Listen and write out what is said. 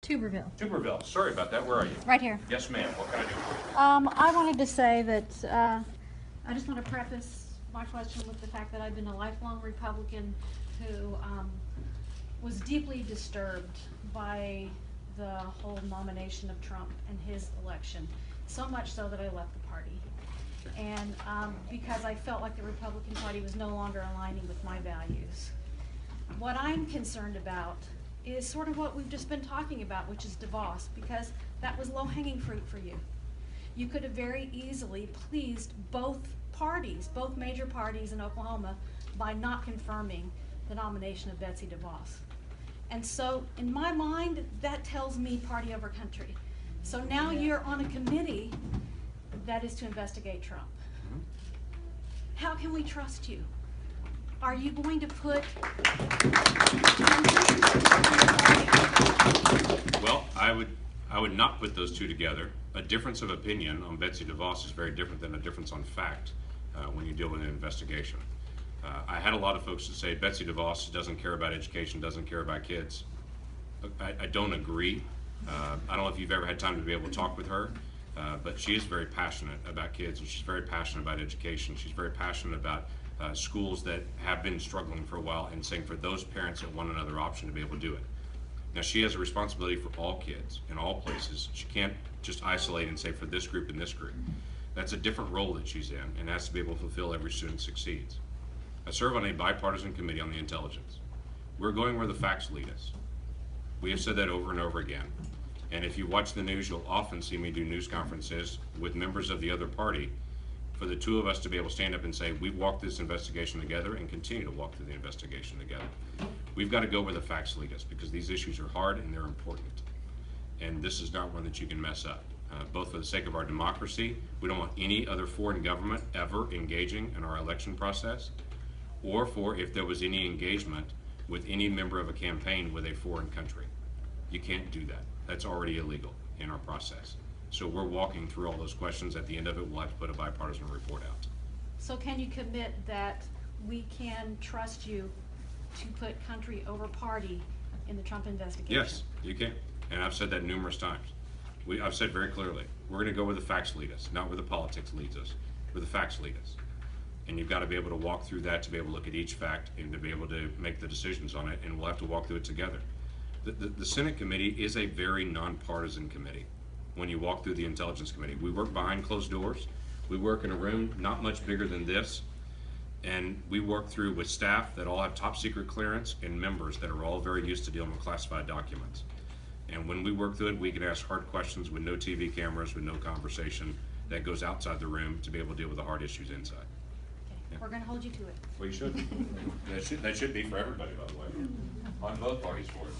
Tuberville. Tuberville. Sorry about that. Where are you? Right here. Yes, ma'am. What can I do for you? I wanted to say that I just want to preface my question with the fact that I've been a lifelong Republican who was deeply disturbed by the whole nomination of Trump and his election, so much so that I left the party. And because I felt like the Republican Party was no longer aligning with my values. What I'm concerned about is sort of what we've just been talking about, which is Devos, because that was low-hanging fruit for you. You could have very easily pleased both parties, both major parties in Oklahoma, by not confirming the nomination of Betsy Devos. And so, in my mind, that tells me party over country. So now you're on a committee that is to investigate Trump. How can we trust you? Are you going to put... Well, I would not put those two together. A difference of opinion on Betsy DeVos is very different than a difference on fact when you deal with an investigation. I had a lot of folks that say Betsy DeVos doesn't care about education, doesn't care about kids. I don't agree. I don't know if you've ever had time to be able to talk with her, but she is very passionate about kids, and she's very passionate about education. She's very passionate about schools that have been struggling for a while, and saying for those parents that want another option to be able to do it. Now, she has a responsibility for all kids in all places. She can't just isolate and say for this group and this group. That's a different role that she's in, and has to be able to fulfill every student succeeds. I serve on a bipartisan committee on the intelligence. We're going where the facts lead us. We have said that over and over again. And if you watch the news, you'll often see me do news conferences with members of the other party for the two of us to be able to stand up and say, we've walked this investigation together and continue to walk through the investigation together. We've got to go where the facts lead us, because these issues are hard and they're important. And this is not one that you can mess up. Both for the sake of our democracy, we don't want any other foreign government ever engaging in our election process, or for if there was any engagement with any member of a campaign with a foreign country. You can't do that. That's already illegal in our process. So we're walking through all those questions. At the end of it, we'll have to put a bipartisan report out. So can you commit that we can trust you to put country over party in the Trump investigation? Yes, you can. And I've said that numerous times. I've said very clearly, we're going to go where the facts lead us, not where the politics leads us, where the facts lead us. And you've got to be able to walk through that, to be able to look at each fact and to be able to make the decisions on it, and we'll have to walk through it together. The Senate committee is a very nonpartisan committee. When you walk through the Intelligence Committee, we work behind closed doors. We work in a room not much bigger than this, and we work through with staff that all have top secret clearance and members that are all very used to dealing with classified documents. And when we work through it, we can ask hard questions with no TV cameras, with no conversation that goes outside the room, to be able to deal with the hard issues inside. Okay. Yeah. We're going to hold you to it. Well, you should. That should be for everybody, by the way, on both parties for it.